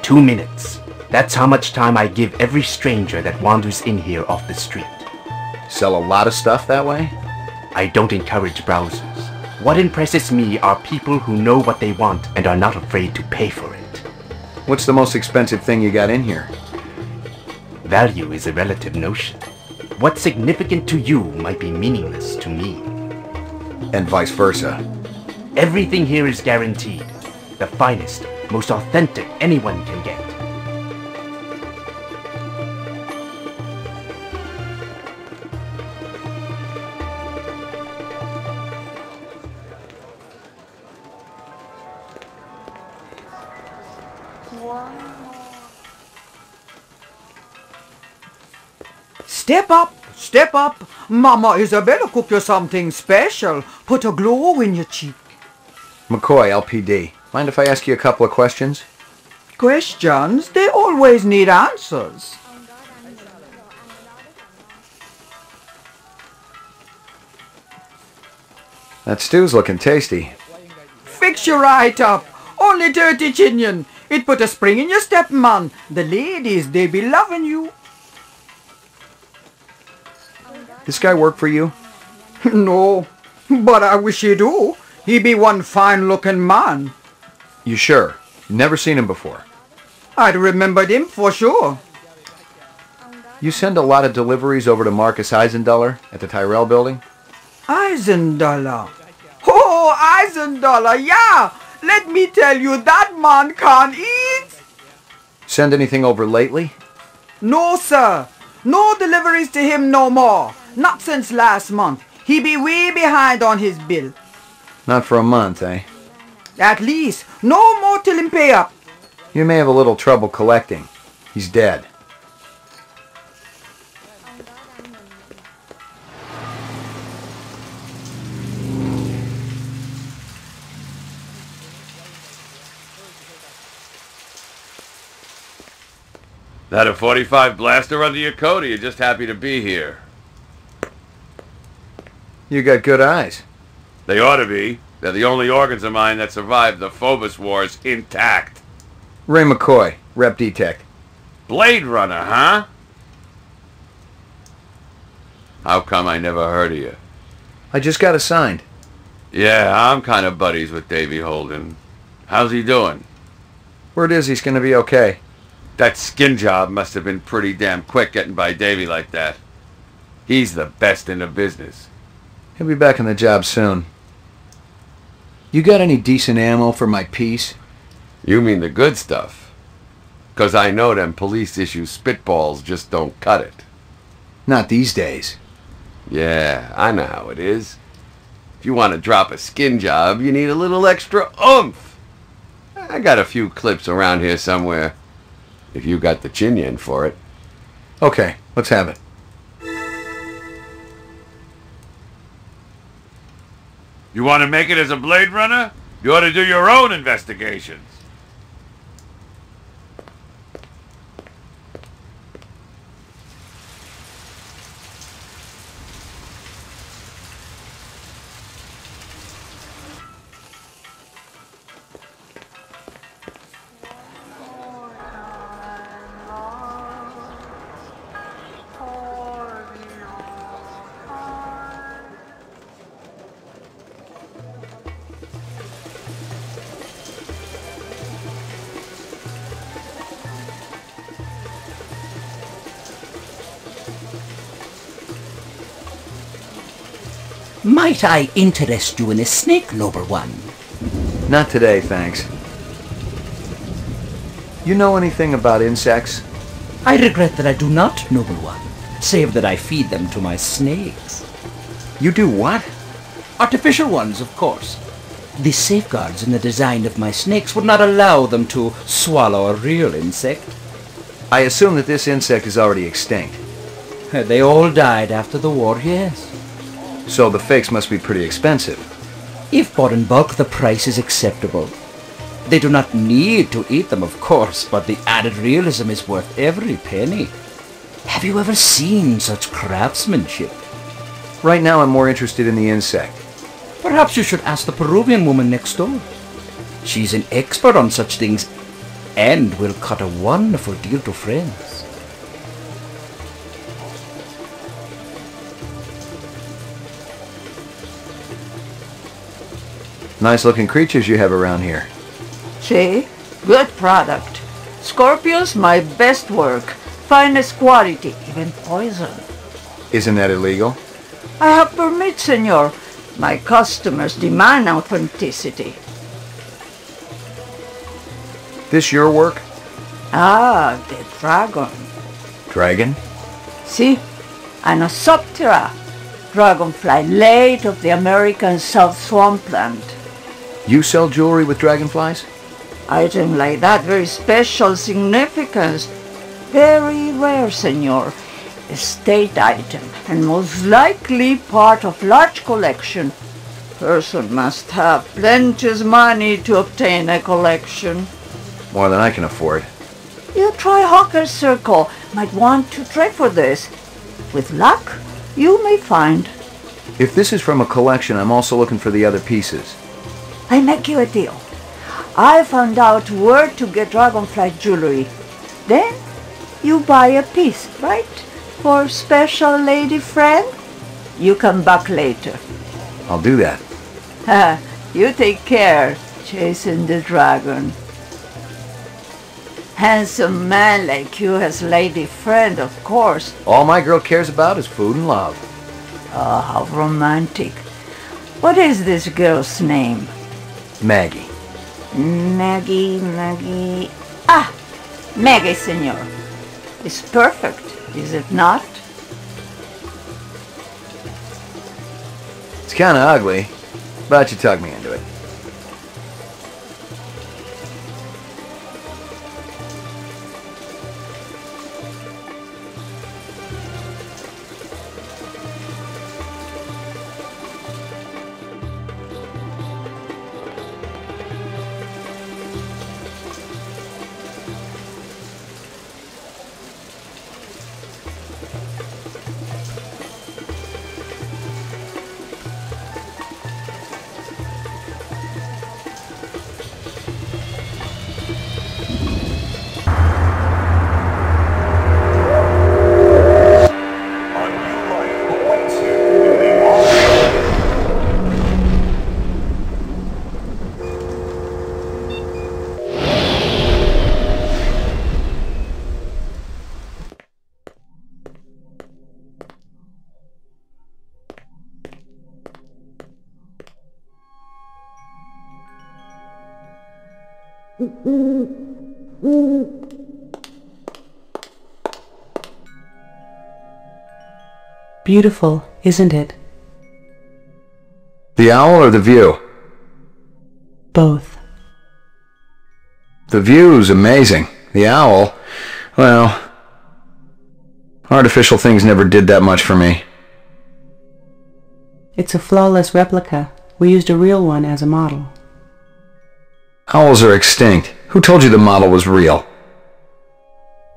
2 minutes. That's how much time I give every stranger that wanders in here off the street. Sell a lot of stuff that way? I don't encourage browsers. What impresses me are people who know what they want and are not afraid to pay for it. What's the most expensive thing you got in here? Value is a relative notion. What's significant to you might be meaningless to me. And vice versa. Everything here is guaranteed. The finest, most authentic anyone can get. Step up, step up. Mama Isabella cook you something special. Put a glow in your cheek. McCoy, LPD. Mind if I ask you a couple of questions? Questions? They always need answers. That stew's looking tasty. Fix you right up. Only dirty chinion. It put a spring in your step, man. The ladies, they be loving you. This guy work for you? No, but I wish he do. He be one fine-looking man. You sure? Never seen him before. I'd remembered him for sure. You send a lot of deliveries over to Marcus Eisendaller at the Tyrell building? Eisendaller. Oh, Eisendaller, yeah. Let me tell you, that man can't eat. Send anything over lately? No, sir. No deliveries to him no more. Not since last month. He be way behind on his bill. Not for a month, eh? At least. No more till him pay up. You may have a little trouble collecting. He's dead. That a 45 blaster under your coat, or you just happy to be here? You got good eyes. They ought to be. They're the only organs of mine that survived the Phobos Wars intact. Ray McCoy, Rep Detect. Blade Runner, huh? How come I never heard of you? I just got assigned. Yeah, I'm kind of buddies with Davy Holden. How's he doing? Word is he's gonna be okay. That skin job must have been pretty damn quick getting by Davy like that. He's the best in the business. He'll be back on the job soon. You got any decent ammo for my piece? You mean the good stuff? 'Cause I know them police issue spitballs just don't cut it. Not these days. Yeah, I know how it is. If you want to drop a skin job, you need a little extra oomph. I got a few clips around here somewhere. If you got the chin yen for it. Okay, let's have it. You want to make it as a Blade Runner? You ought to do your own investigations. Might I interest you in a snake, noble one? Not today, thanks. You know anything about insects? I regret that I do not, noble one, save that I feed them to my snakes. You do what? Artificial ones, of course. The safeguards in the design of my snakes would not allow them to swallow a real insect. I assume that this insect is already extinct. They all died after the war, yes. So the fakes must be pretty expensive. If bought in bulk, the price is acceptable. They do not need to eat them, of course, but the added realism is worth every penny. Have you ever seen such craftsmanship? Right now I'm more interested in the insect. Perhaps you should ask the Peruvian woman next door. She's an expert on such things. and will cut a wonderful deal to friends. Nice looking creatures you have around here. See? Good product. Scorpios, my best work. Finest quality, even poison. Isn't that illegal? I have permit, senor. My customers demand authenticity. This your work? Ah, the dragon. Dragon? See? Anosoptera. Dragonfly late of the American South Swampland. You sell jewelry with dragonflies? Item like that, very special significance. Very rare, senor. Estate item, and most likely part of large collection. Person must have plenteous money to obtain a collection. More than I can afford. You try Hawker's Circle. Might want to trade for this. With luck, you may find. If this is from a collection, I'm also looking for the other pieces. I make you a deal. I found out where to get dragonfly jewelry. Then you buy a piece, right? For special lady friend? You come back later. I'll do that. Ha, you take care, chasing the dragon. Handsome man like you has lady friend, of course. All my girl cares about is food and love. Oh, how romantic. What is this girl's name? Maggie. Maggie. Ah, Maggie, senor. It's perfect, is it not? It's kinda ugly, but you talked me into it. Beautiful, isn't it? The owl or the view? Both. The view's amazing. The owl, well, artificial things never did that much for me. It's a flawless replica. We used a real one as a model. Owls are extinct. Who told you the model was real?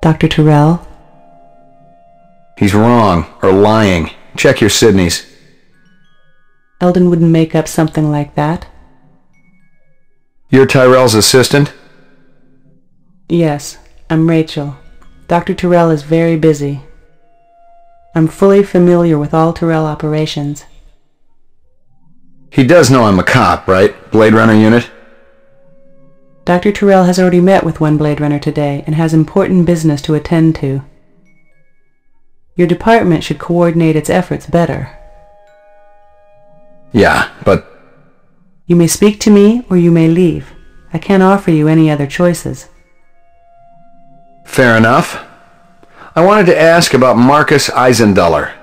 Dr. Tyrell? He's wrong, or lying. Check your Sydneys. Eldon wouldn't make up something like that. You're Tyrell's assistant? Yes, I'm Rachel. Dr. Tyrell is very busy. I'm fully familiar with all Tyrell operations. He does know I'm a cop, right? Blade Runner unit? Dr. Tyrell has already met with one Blade Runner today and has important business to attend to. Your department should coordinate its efforts better. Yeah, but... You may speak to me or you may leave. I can't offer you any other choices. Fair enough. I wanted to ask about Marcus Eisenduller.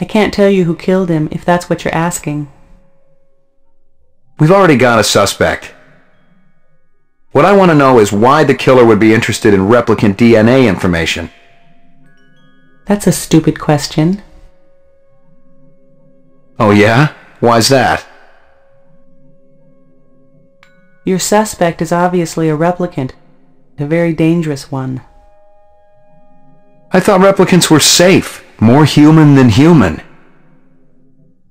I can't tell you who killed him if that's what you're asking. We've already got a suspect. What I want to know is why the killer would be interested in replicant DNA information. That's a stupid question. Oh yeah? Why's that? Your suspect is obviously a replicant, a very dangerous one. I thought replicants were safe, more human than human.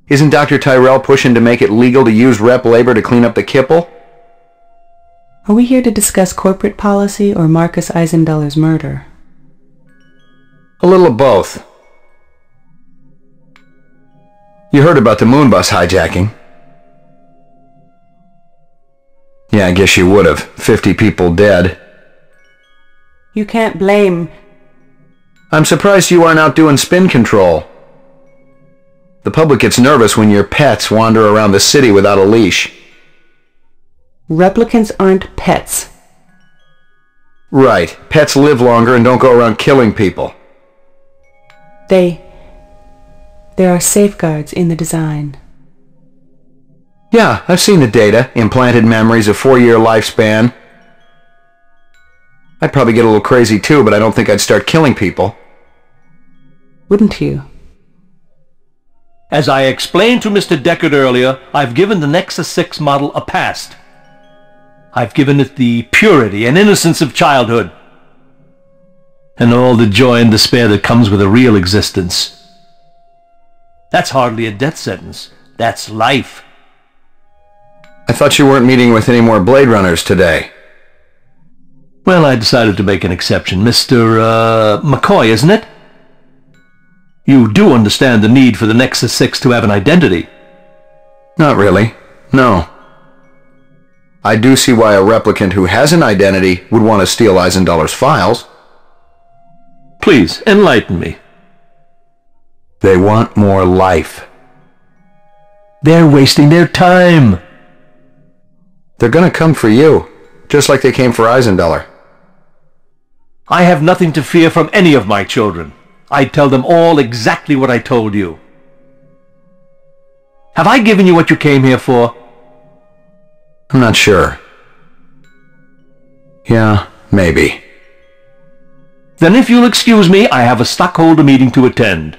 Isn't Dr. Tyrell pushing to make it legal to use rep labor to clean up the kipple? Are we here to discuss corporate policy or Marcus Eisendoller's murder? A little of both. You heard about the Moonbus hijacking? Yeah, I guess you would have. 50 people dead. You can't blame... I'm surprised you aren't out doing spin control. The public gets nervous when your pets wander around the city without a leash. Replicants aren't pets. Right. Pets live longer and don't go around killing people. There are safeguards in the design. Yeah, I've seen the data. Implanted memories, a 4-year lifespan. I'd probably get a little crazy too, but I don't think I'd start killing people. Wouldn't you? As I explained to Mr. Deckard earlier, I've given the Nexus 6 model a past. I've given it the purity and innocence of childhood. And all the joy and despair that comes with a real existence. That's hardly a death sentence. That's life. I thought you weren't meeting with any more Blade Runners today. Well, I decided to make an exception. Mr. McCoy, isn't it? You do understand the need for the Nexus 6 to have an identity. Not really. No. I do see why a replicant who has an identity would want to steal Eisendoller's files. Please, enlighten me. They want more life. They're wasting their time. They're gonna come for you, just like they came for Eisendoller. I have nothing to fear from any of my children. I tell them all exactly what I told you. Have I given you what you came here for? I'm not sure. Yeah, maybe. Then if you'll excuse me, I have a stockholder meeting to attend.